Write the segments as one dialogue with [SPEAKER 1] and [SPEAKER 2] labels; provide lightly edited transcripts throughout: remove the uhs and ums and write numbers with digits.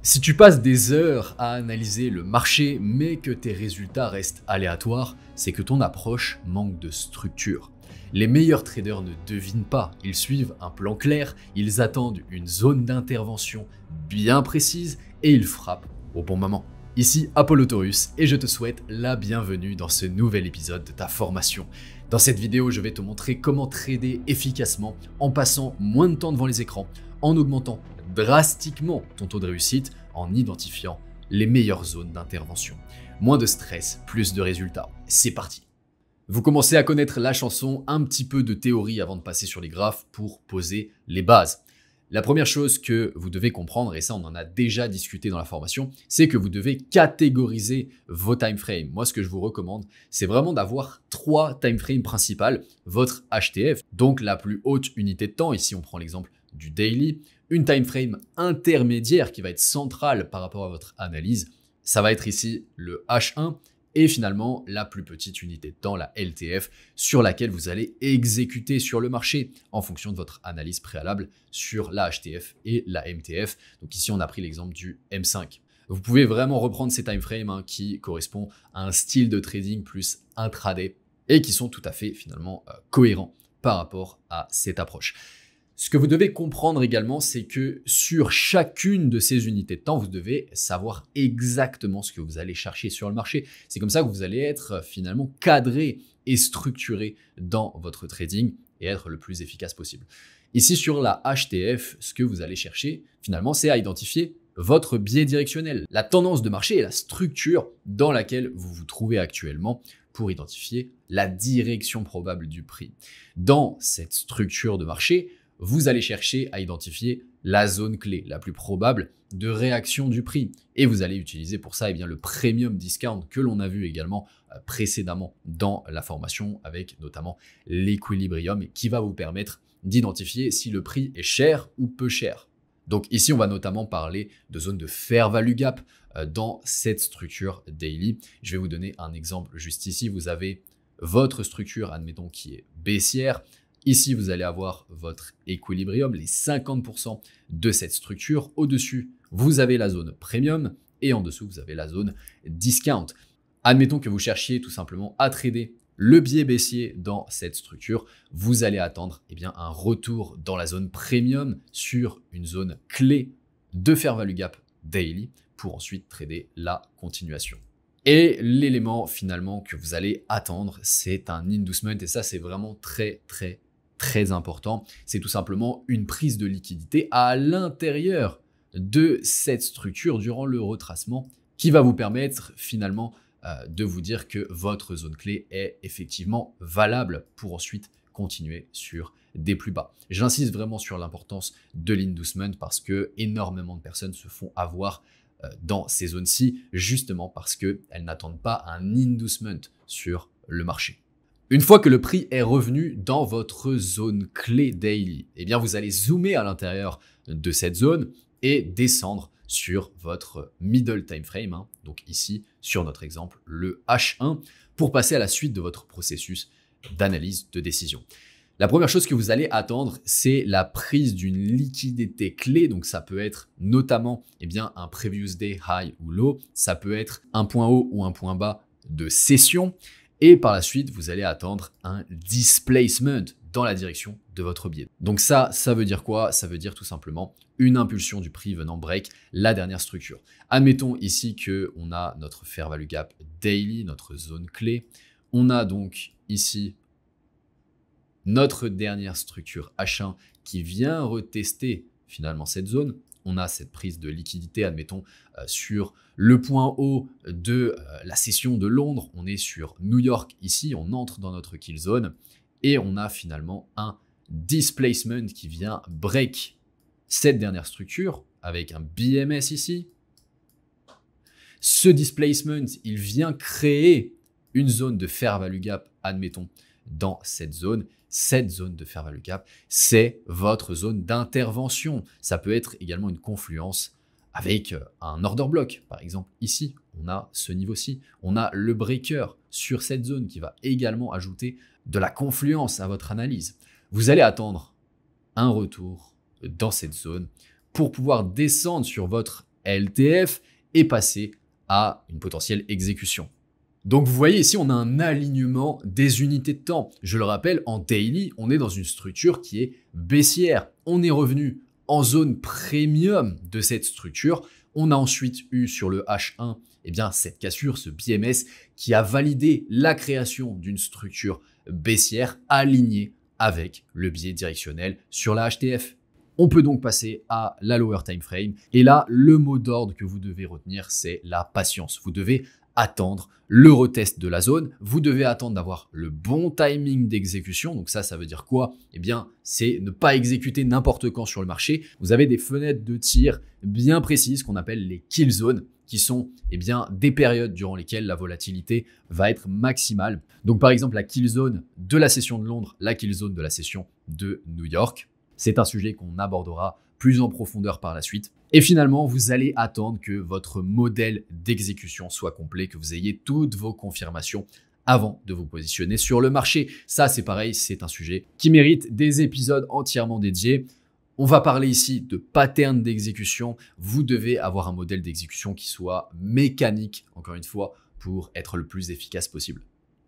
[SPEAKER 1] Si tu passes des heures à analyser le marché, mais que tes résultats restent aléatoires, c'est que ton approche manque de structure. Les meilleurs traders ne devinent pas, ils suivent un plan clair, ils attendent une zone d'intervention bien précise et ils frappent au bon moment. Ici Apollo Taurus et je te souhaite la bienvenue dans ce nouvel épisode de ta formation. Dans cette vidéo, je vais te montrer comment trader efficacement en passant moins de temps devant les écrans, en augmentant drastiquement ton taux de réussite, en identifiant les meilleures zones d'intervention. Moins de stress, plus de résultats. C'est parti! Vous commencez à connaître la chanson, un petit peu de théorie avant de passer sur les graphes pour poser les bases. La première chose que vous devez comprendre, et ça on en a déjà discuté dans la formation, c'est que vous devez catégoriser vos timeframes. Moi ce que je vous recommande, c'est vraiment d'avoir 3 timeframes principales. Votre HTF, donc la plus haute unité de temps, ici on prend l'exemple du daily, une timeframe intermédiaire qui va être centrale par rapport à votre analyse, ça va être ici le H1, et finalement la plus petite unité de temps, la LTF, sur laquelle vous allez exécuter sur le marché en fonction de votre analyse préalable sur la HTF et la MTF. Donc ici on a pris l'exemple du M5. Vous pouvez vraiment reprendre ces timeframes qui correspondent à un style de trading plus intraday et qui sont tout à fait finalement cohérents par rapport à cette approche. Ce que vous devez comprendre également, c'est que sur chacune de ces unités de temps, vous devez savoir exactement ce que vous allez chercher sur le marché. C'est comme ça que vous allez être finalement cadré et structuré dans votre trading et être le plus efficace possible. Ici sur la HTF, ce que vous allez chercher finalement, c'est à identifier votre biais directionnel, la tendance de marché et la structure dans laquelle vous vous trouvez actuellement pour identifier la direction probable du prix. Dans cette structure de marché, vous allez chercher à identifier la zone clé, la plus probable de réaction du prix. Et vous allez utiliser pour ça le premium discount que l'on a vu également précédemment dans la formation avec notamment l'équilibrium qui va vous permettre d'identifier si le prix est cher ou peu cher. Donc ici, on va notamment parler de zone de fair value gap dans cette structure daily. Je vais vous donner un exemple juste ici. Vous avez votre structure, admettons, qui est baissière. Ici, vous allez avoir votre équilibrium, les 50% de cette structure. Au-dessus, vous avez la zone premium et en dessous, vous avez la zone discount. Admettons que vous cherchiez tout simplement à trader le biais baissier dans cette structure. Vous allez attendre un retour dans la zone premium sur une zone clé de fair value gap daily pour ensuite trader la continuation. Et l'élément finalement que vous allez attendre, c'est un inducement et ça, c'est vraiment très important. C'est tout simplement une prise de liquidité à l'intérieur de cette structure durant le retracement qui va vous permettre finalement de vous dire que votre zone clé est effectivement valable pour ensuite continuer sur des plus bas. J'insiste vraiment sur l'importance de l'inducement parce que énormément de personnes se font avoir dans ces zones-ci justement parce qu'elles n'attendent pas un inducement sur le marché. Une fois que le prix est revenu dans votre zone clé daily, vous allez zoomer à l'intérieur de cette zone et descendre sur votre middle time frame, donc ici sur notre exemple le H1, pour passer à la suite de votre processus d'analyse de décision. La première chose que vous allez attendre, c'est la prise d'une liquidité clé. Donc ça peut être notamment un previous day high ou low, ça peut être un point haut ou un point bas de session. Et par la suite, vous allez attendre un displacement dans la direction de votre biais. Donc ça veut dire quoi? Ça veut dire tout simplement une impulsion du prix venant break la dernière structure. Admettons ici qu'on a notre fair value gap daily, notre zone clé. On a donc ici notre dernière structure H1 qui vient retester finalement cette zone. On a cette prise de liquidité, admettons, sur le point haut de la session de Londres. On est sur New York ici, on entre dans notre kill zone et on a finalement un displacement qui vient break cette dernière structure avec un BMS ici. Ce displacement, il vient créer une zone de fair value gap, admettons, dans cette zone. Cette zone de fair value gap, c'est votre zone d'intervention. Ça peut être également une confluence avec un order block. Par exemple, ici, on a ce niveau-ci. On a le breaker sur cette zone qui va également ajouter de la confluence à votre analyse. Vous allez attendre un retour dans cette zone pour pouvoir descendre sur votre LTF et passer à une potentielle exécution. Donc vous voyez ici, on a un alignement des unités de temps. Je le rappelle, en daily, on est dans une structure qui est baissière. On est revenu en zone premium de cette structure. On a ensuite eu sur le H1 cette cassure, ce BMS qui a validé la création d'une structure baissière alignée avec le biais directionnel sur la HTF. On peut donc passer à la lower time frame. Et là, le mot d'ordre que vous devez retenir, c'est la patience. Vous devez attendre le retest de la zone. Vous devez attendre d'avoir le bon timing d'exécution. Donc ça veut dire quoi? C'est ne pas exécuter n'importe quand sur le marché. Vous avez des fenêtres de tir bien précises qu'on appelle les kill zones, qui sont des périodes durant lesquelles la volatilité va être maximale. Donc par exemple, la kill zone de la session de Londres, la kill zone de la session de New York. C'est un sujet qu'on abordera plus en profondeur par la suite. Et finalement, vous allez attendre que votre modèle d'exécution soit complet, que vous ayez toutes vos confirmations avant de vous positionner sur le marché. Ça, c'est pareil, c'est un sujet qui mérite des épisodes entièrement dédiés. On va parler ici de pattern d'exécution. Vous devez avoir un modèle d'exécution qui soit mécanique, encore une fois, pour être le plus efficace possible.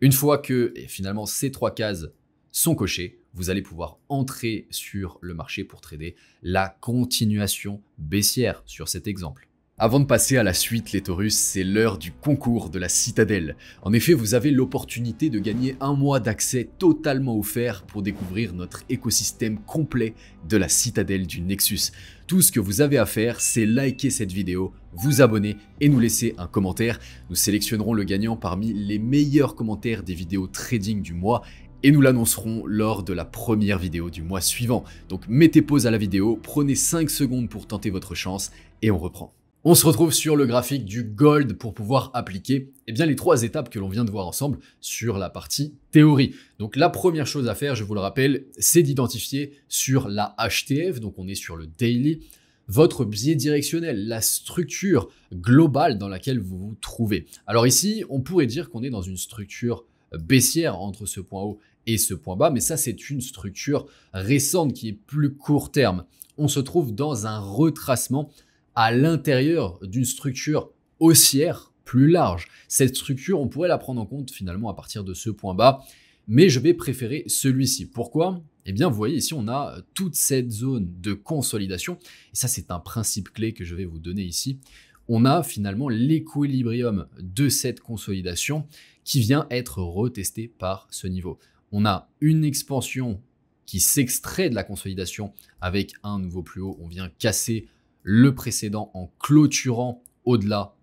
[SPEAKER 1] Une fois que finalement ces 3 cases sont cochées, vous allez pouvoir entrer sur le marché pour trader la continuation baissière sur cet exemple. Avant de passer à la suite, les Taurus, c'est l'heure du concours de la citadelle. En effet, vous avez l'opportunité de gagner 1 mois d'accès totalement offert pour découvrir notre écosystème complet de la citadelle du Nexus. Tout ce que vous avez à faire, c'est liker cette vidéo, vous abonner et nous laisser un commentaire. Nous sélectionnerons le gagnant parmi les meilleurs commentaires des vidéos trading du mois et nous l'annoncerons lors de la première vidéo du mois suivant. Donc mettez pause à la vidéo, prenez 5 secondes pour tenter votre chance et on reprend. On se retrouve sur le graphique du gold pour pouvoir appliquer les 3 étapes que l'on vient de voir ensemble sur la partie théorie. Donc la première chose à faire, je vous le rappelle, c'est d'identifier sur la HTF, donc on est sur le daily, votre biais directionnel, la structure globale dans laquelle vous vous trouvez. Alors ici, on pourrait dire qu'on est dans une structure baissière entre ce point haut et ce point bas, mais ça c'est une structure récente qui est plus court terme. On se trouve dans un retracement à l'intérieur d'une structure haussière plus large. Cette structure, on pourrait la prendre en compte finalement à partir de ce point bas, mais je vais préférer celui-ci. Pourquoi? Vous voyez ici, on a toute cette zone de consolidation, et ça c'est un principe clé que je vais vous donner ici. On a finalement l'équilibrium de cette consolidation qui vient être retesté par ce niveau. On a une expansion qui s'extrait de la consolidation avec un nouveau plus haut. On vient casser le précédent en clôturant au-delà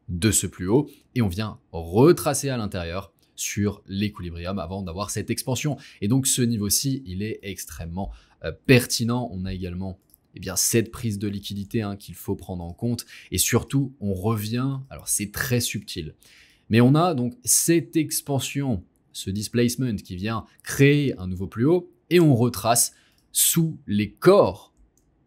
[SPEAKER 1] de ce plus haut et on vient retracer à l'intérieur sur l'équilibrium avant d'avoir cette expansion. Et donc ce niveau-ci, il est extrêmement pertinent. On a également cette prise de liquidité qu'il faut prendre en compte et surtout on revient, alors c'est très subtil, mais on a donc cette expansion, ce displacement qui vient créer un nouveau plus haut et on retrace sous les corps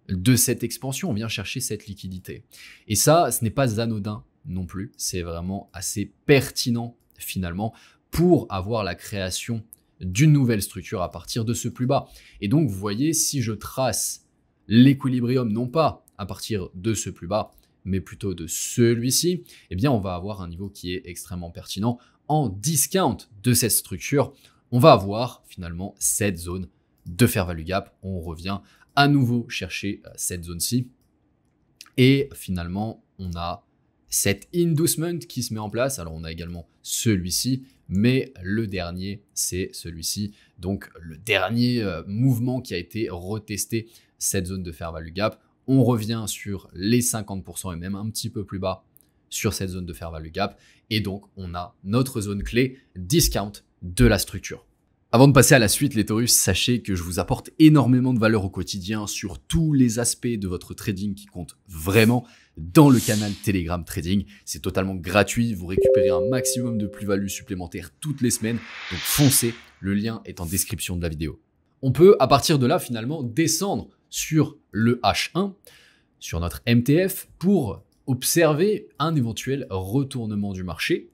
[SPEAKER 1] de cette expansion, on vient chercher cette liquidité. Et ça, ce n'est pas anodin non plus, c'est vraiment assez pertinent finalement pour avoir la création d'une nouvelle structure à partir de ce plus bas. Et donc vous voyez, si je trace l'équilibrium non pas à partir de ce plus bas, mais plutôt de celui-ci, on va avoir un niveau qui est extrêmement pertinent. En discount de cette structure, on va avoir finalement cette zone de fair value gap. On revient à nouveau chercher cette zone-ci. Et finalement, on a cet inducement qui se met en place. Alors, on a également celui-ci, mais le dernier, c'est celui-ci. Donc, le dernier mouvement qui a été retesté, cette zone de fair value gap. On revient sur les 50% et même un petit peu plus bas sur cette zone de fair value gap. Et donc, on a notre zone clé discount de la structure. Avant de passer à la suite, les Taurus, sachez que je vous apporte énormément de valeur au quotidien sur tous les aspects de votre trading qui comptent vraiment dans le canal Telegram Trading. C'est totalement gratuit, vous récupérez un maximum de plus-value supplémentaire toutes les semaines, donc foncez, le lien est en description de la vidéo. On peut à partir de là finalement descendre sur le H1, sur notre MTF pour observer un éventuel retournement du marché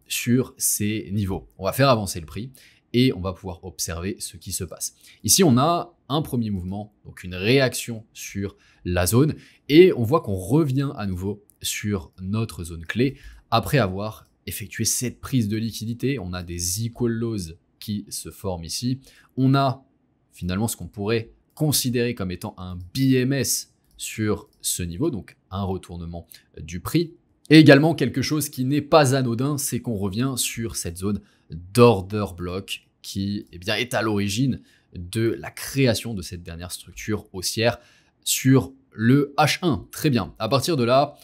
[SPEAKER 1] sur ces niveaux. On va faire avancer le prix. et on va pouvoir observer ce qui se passe. Ici, on a un premier mouvement, donc une réaction sur la zone, et on voit qu'on revient à nouveau sur notre zone clé après avoir effectué cette prise de liquidité. On a des equal lows qui se forment ici. On a finalement ce qu'on pourrait considérer comme étant un BMS sur ce niveau, donc un retournement du prix. Et également quelque chose qui n'est pas anodin, c'est qu'on revient sur cette zone d'order block qui est à l'origine de la création de cette dernière structure haussière sur le H1. Très bien. À partir de là,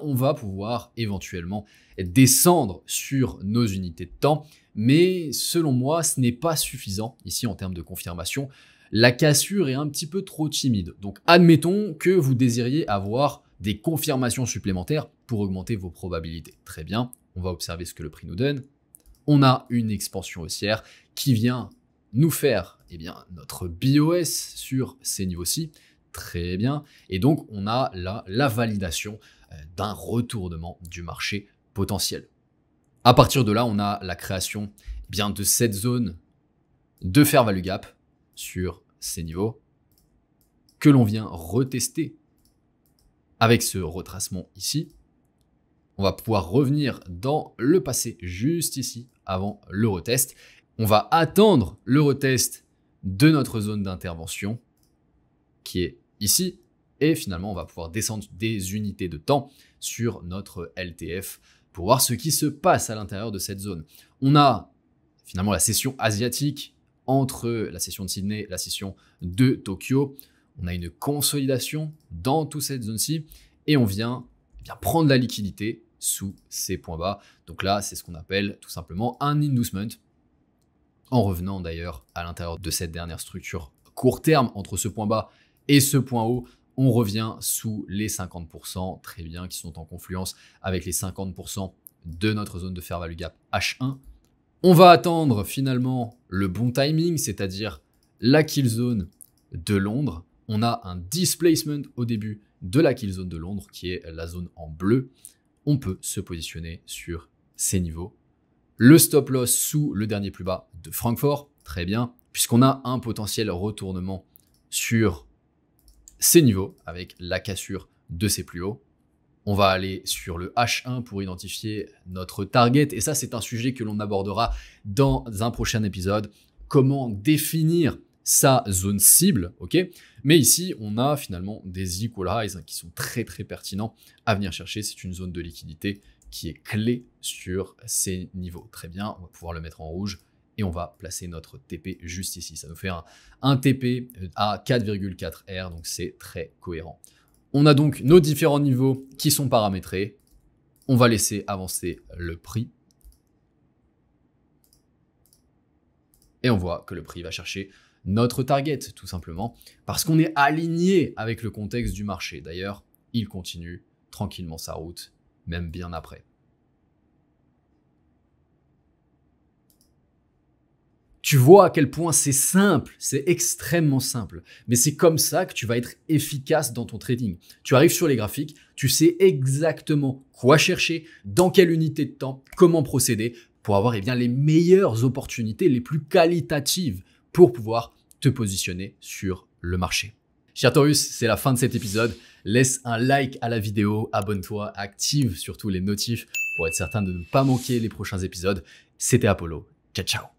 [SPEAKER 1] on va pouvoir éventuellement descendre sur nos unités de temps. Mais selon moi, ce n'est pas suffisant ici en termes de confirmation. La cassure est un petit peu trop timide. Donc admettons que vous désiriez avoir des confirmations supplémentaires pour augmenter vos probabilités. Très bien, on va observer ce que le prix nous donne. On a une expansion haussière qui vient nous faire notre BOS sur ces niveaux-ci. Très bien. Et donc, on a là la validation d'un retournement du marché potentiel. À partir de là, on a la création de cette zone de fair value gap sur ces niveaux que l'on vient retester avec ce retracement ici. On va pouvoir revenir dans le passé juste ici avant le retest. On va attendre le retest de notre zone d'intervention qui est ici. Et finalement, on va pouvoir descendre des unités de temps sur notre LTF pour voir ce qui se passe à l'intérieur de cette zone. On a finalement la session asiatique entre la session de Sydney et la session de Tokyo. On a une consolidation dans toute cette zone-ci et on vient prendre la liquidité sous ces points bas. Donc là, c'est ce qu'on appelle tout simplement un inducement. En revenant d'ailleurs à l'intérieur de cette dernière structure court terme entre ce point bas et ce point haut, on revient sous les 50%, très bien, qui sont en confluence avec les 50% de notre zone de fair value gap H1. On va attendre finalement le bon timing, c'est-à-dire la kill zone de Londres. On a un displacement au début de la kill zone de Londres, qui est la zone en bleu. On peut se positionner sur ces niveaux. Le stop loss sous le dernier plus bas de Francfort, très bien, puisqu'on a un potentiel retournement sur ces niveaux avec la cassure de ces plus hauts. On va aller sur le H1 pour identifier notre target. Et ça, c'est un sujet que l'on abordera dans un prochain épisode. Comment définir sa zone cible, ok? Mais ici, on a finalement des equal highs qui sont très très pertinents à venir chercher. C'est une zone de liquidité qui est clé sur ces niveaux. Très bien, on va pouvoir le mettre en rouge et on va placer notre TP juste ici. Ça nous fait un TP à 4,4 R, donc c'est très cohérent. On a donc nos différents niveaux qui sont paramétrés. On va laisser avancer le prix. Et on voit que le prix va chercher notre target, tout simplement, parce qu'on est aligné avec le contexte du marché. D'ailleurs, il continue tranquillement sa route, même bien après. Tu vois à quel point c'est simple, c'est extrêmement simple. Mais c'est comme ça que tu vas être efficace dans ton trading. Tu arrives sur les graphiques, tu sais exactement quoi chercher, dans quelle unité de temps, comment procéder pour avoir les meilleures opportunités, les plus qualitatives pour pouvoir te positionner sur le marché. Cher Taurus, c'est la fin de cet épisode. Laisse un like à la vidéo, abonne-toi, active surtout les notifs pour être certain de ne pas manquer les prochains épisodes. C'était Apollo. Ciao, ciao.